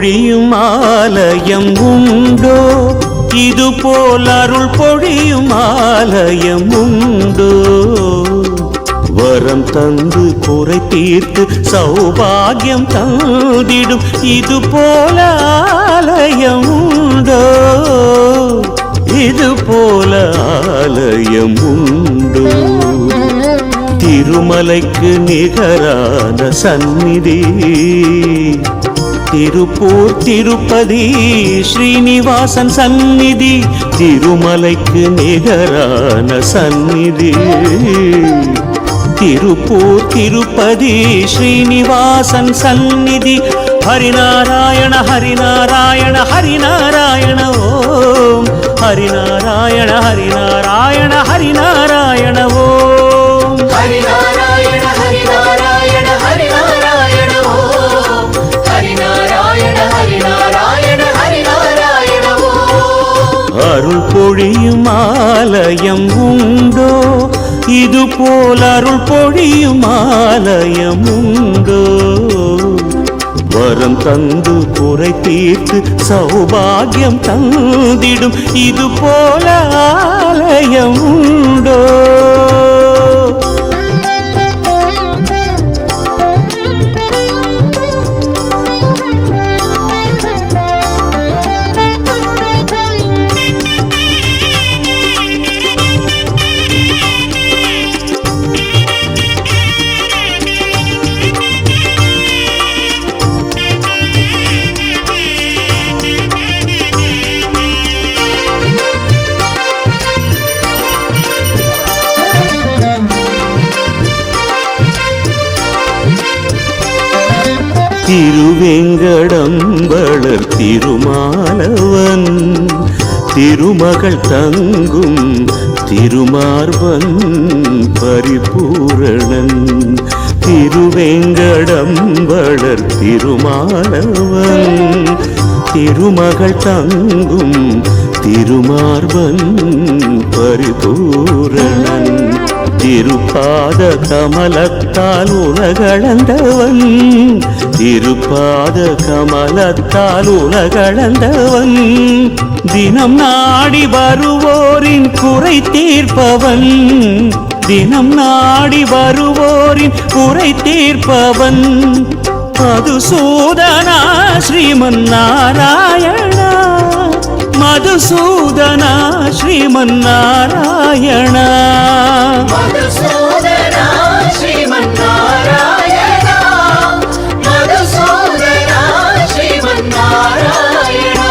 பொழியும் ஆலயம் உண்டோ? இது போல் அருள் பொழியும் ஆலயம் உண்டோ? வரம் தந்து குறை தீர்த்து சௌபாகியம் தந்திடும் இது போல ஆலயம் உண்டோ? இது போல ஆலயம் உண்டோ? திருமலைக்கு நிகரான சந்நிதி திருப்பூர் திருப்பதி ஸ்ரீனிவாசன் சந்நிதி. திருமலைக்கு நிகரான சந்நிதி திருப்பூர் திருப்பதி ஸ்ரீனிவாசன் சந்நிதி. ஹரிநாராயண ஹரிநாராயண ஹரிநாராயண ஓம். ஹரிநாராயண ஹரிநாராயண ஹரிநாராயண ஓம். ஹரிநாராயண ஹரிநாராயண ஹரிநாராயண ஓம். ஹரிநாராயண ஹரிநாராயண ஹரிநாராயண ஓம். அருள் பொழியும் ஆலயம் உண்டோ? இது போல் அருள் பொழியும் ஆலயம் உண்டோ? வரம் தந்து குறை தீர்த்து சௌபாகியம் தந்திடும் இது போல ஆலயம் உண்டோ? திருவேங்கடம்பளர் திருமாலவன் திருமகள் தங்கும் திருமார்பன் பரிபூரணன். திருவேங்கடம்பளர் திருமாலவன் திருமகள் தங்கும் திருமார்பன் பரிபூரணன். திருப்பாத கமலத்தால் உலகளந்தவன் திருப்பாத கமலத்தால் உலகளந்தவன். தினம் நாடி வருவோரின் குறை தீர்ப்பவன். தினம் நாடி வருவோரின் குறை தீர்ப்பவன். மதுசூதனா ஸ்ரீமன் நாராயணா. மதுசூதனா ஸ்ரீமன் நாராயணா. மதுசூதனா ஸ்ரீமன் நாராயணா. மதுசூதனா ஸ்ரீமன் நாராயணா.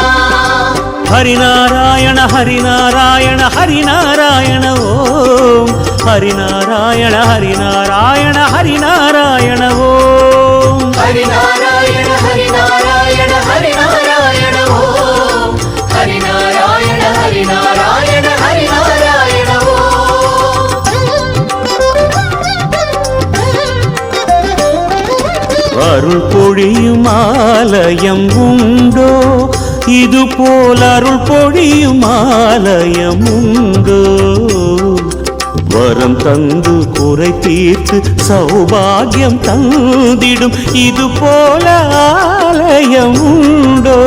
ஹரிநாராயண ஹரிநாராயண ஹரிநாராயண ஓம். ஹரிநாராயண ஹரிநாராயண ஹரிநாராயண ஓம். ஹரிநாராயண ஹரிநாராயண ஹரிநாராயண ஓம். ஹரிநாராயண ஹரிநாராயண ஹரிநாராயண ஓம். அருள் பொழியும் ஆலயம் உண்டோ? இது போல் அருள் பொழியும் ஆலயம் உண்டோ? வரம் தந்து குறை தீர்த்து சௌபாகியம் தந்திடும் இது போல ஆலயம் உண்டோ?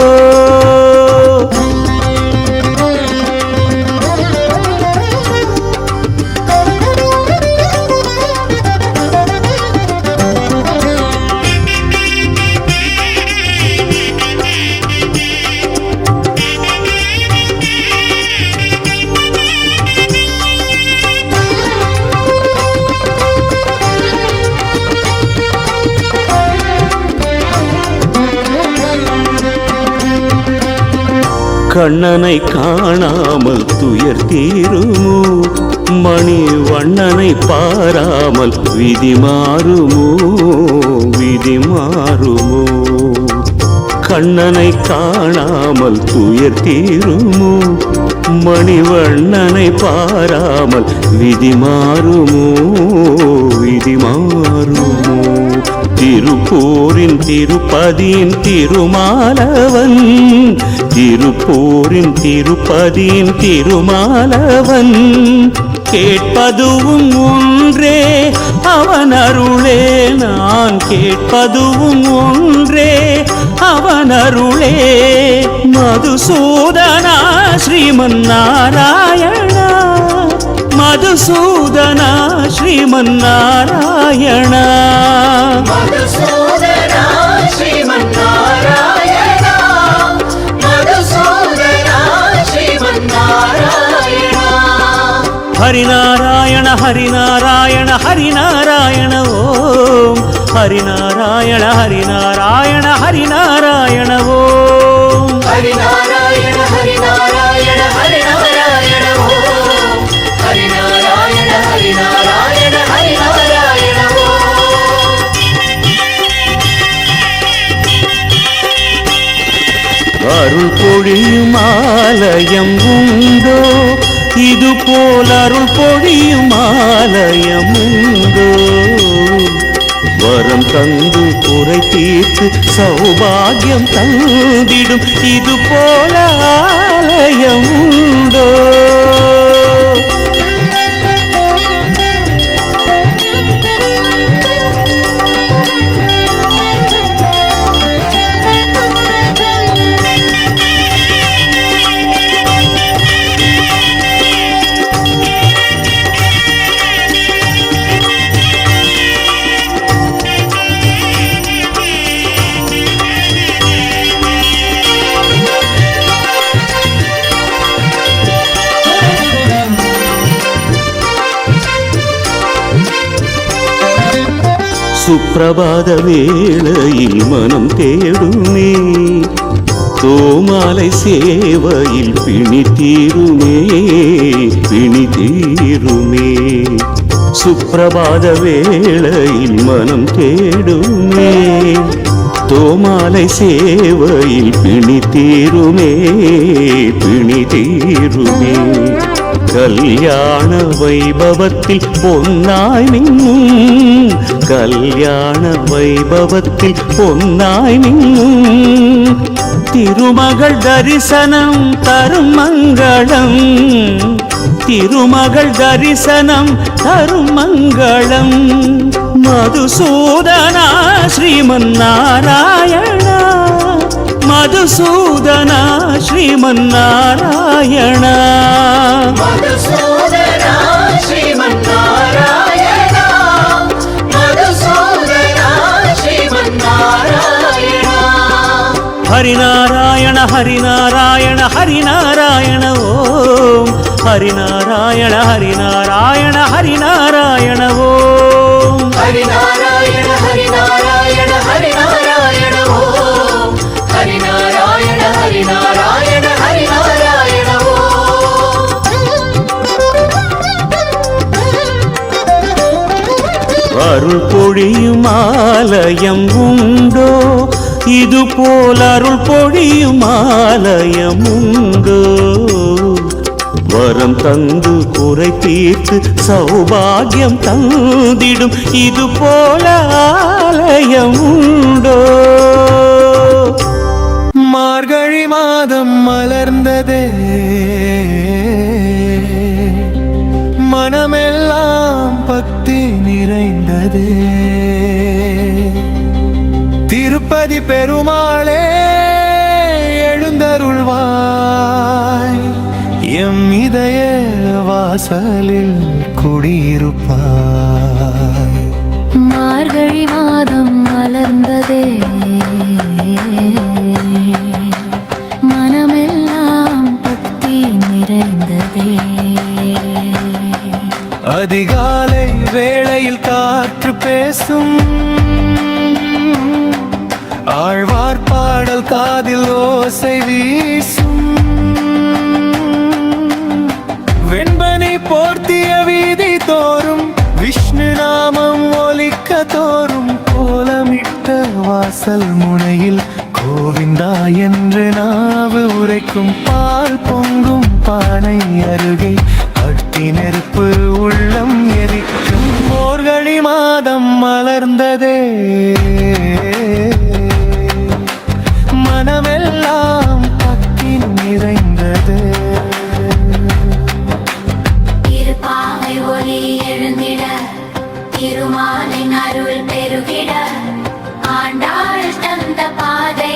கண்ணனை காணாமல் துயர் தீருமோ? மணி வண்ணனை பாராமல் விதி மாறுமோ? விதி மாறுமோ? கண்ணனை காணாமல் துயர் தீருமோ? மணிவண்ணனை பாராமல் விதி மாறுமோ? விதி மாறுமோ? திருப்பூரின் திருப்பதியின் திருமாலவன். திருப்பூரின் திருப்பதியின் திருமாலவன். கேட்பதுவும் ஒன்றே அவன் அருளே. நான் கேட்பதுவும் ஒன்றே அவனருளே மதுசூதனா ஸ்ரீமன்னாராயணா மதுசூதனா ஸ்ரீமன்னாராயணா மதுசூதனா ஸ்ரீமன்னாராயணா மதுசூதனா ஸ்ரீமன்னாராயணா ஹரிநாராயண ஹரிநாராயண ஹரிநாராயண ஓம் ஹரிநாராயண ஹரிநாராயண ஹரிநாராயண ஓம் ஹரிநாராயண ஹரிநாராயண ஹரிநாராயண ஓம் ஹரிநாராயண ஹரிநாராயண ஹரிநாராயண ஓம் அருள் பொழியும் ஆலயம் உண்டோ இது போல் அருள் பொழியும் ஆலயம் உண்டோ வரம் தந்து குறை தீர்த்து சௌபாகியம் தந்திடும் இது போல ஆலயம் உண்டோ சுப்பிரபாத வேளையில் மனம் தேடுமே தோமாலை சேவையில் பிணி தீருமே பிணி தீருமே சுப்பிரபாத வேளையில் மனம் தேடுமே தோமாலை சேவையில் பிணி தீருமே பிணி தீருமே கல்யாண வைபவத்தில் பொன்னாய் மின்னும் கல்யாண வைபவத்தில் பொன்னாய் மின்னும் திருமகள் தரிசனம் தரும் மங்களம் திருமகள் தரிசனம் தரும் மங்களம் மதுசூதனா ஸ்ரீமன்னாராயணா மதுசூதனா ஸ்ரீமன்னாராயணா மதுசூதனா ஸ்ரீமன்னாராயணா மதுசூதனா ஸ்ரீமன்னாராயணா ஹரிநாராயண ஹரிநாராயண ஹரிநாராயண ஓம் ஹரிநாராயண ஹரிநாராயண ஹரிநாராயண ஓம் ஹரிநாராயண ஹரிநாராயண ஹரிநாராயண ஓம் ஹரிநாராயண ஹரிநாராயண ஹரிநாராயண ஓம் அருள் பொழியும் ஆலயம் உண்டோ இது போல் அருள் பொழியும் ஆலயம் உண்டோ வரம் தந்து குறை தீர்த்து சௌபாகியம் தந்திடும் இது போல ஆலயம் உண்டோ மார்கழி மாதம் மலர்ந்ததே மனமெல்லாம் பக்தி நிறைந்ததே திருப்பதி பெருமாளே எழுந்தருள்வாய் எம் இதய வாசலில் குடியிருப்பாய் மார்கழி மாதம் மலர்ந்ததே மனமெல்லாம் பக்தி நிறைந்ததே அதிகாலை வேளையில் காற்று பேசும் ஆழ்வார் பாடல் காதில் ஓசை வீசும் வெண்பனி போர்த்திய வீதி தோறும் விஷ்ணு நாமம் ஒலிக்க தோறும் கோலமிட்ட வாசல் முனையில் கோவிந்தா என்று நாவு உரைக்கும் பால் பொங்கும் பானை அருகே அட்டி நெருப்பு உள்ளம் எரிக்கும் போர்கழி மாதம் மலர்ந்ததே மனமெல்லாம் பக்தி நிறைந்தது திருப்பாவை ஒலி எழுந்திட திருமாலின் அருள் பெருகிட ஆண்டாள் தந்த பாதை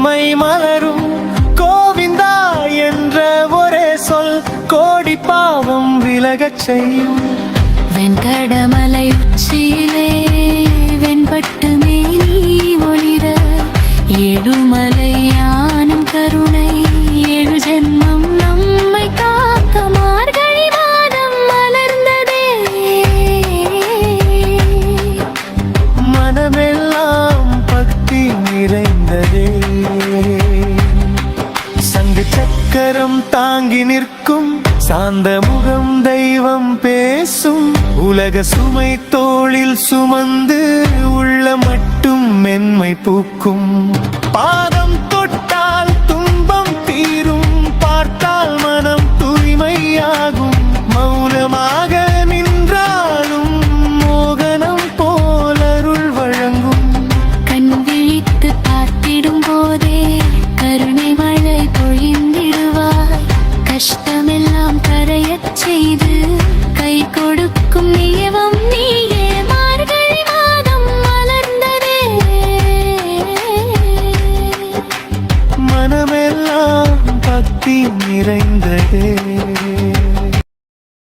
உண்மை மலரும். கோவிந்தா என்ற ஒரே சொல் கோடி பாவம் விலகச் செய்யும். வெண்கடமலை உச்சியிலே வெண்பட்டு மேனி ஒளிர, ஏழுமலை யானும் கருணை, ஏழு ஜென்மம் நம்மை காக்க மார்கழி மாதம் மலர்ந்ததே. மனமெல்லாம் பக்தி நிறைந்ததே. சங்கு சக்கரம் தாங்கி நிற்கும் சாந்த முகம் தெய்வம் பேசும். உலக சுமை தோளில் சுமந்து உள்ள மட்டும் மென்மை பூக்கும். பாதம் தொட்டால் துன்பம் தீரும், பார்த்தால் மனம் தூய்மையாகும். மௌனமாக நின்றாலும் மோகனம் போல் அருள் வழங்கும். கண் விழித்து பார்த்திடும் போதே கருணை மழை பொழிந்திடுவாய். கஷ்டமெல்லாம் கரையச் செய்து கை கொடுக்கும் நியமம் நீயே. மார்கழி மாதம் மலர்ந்ததே. மனமெல்லாம் பக்தி நிறைந்ததே.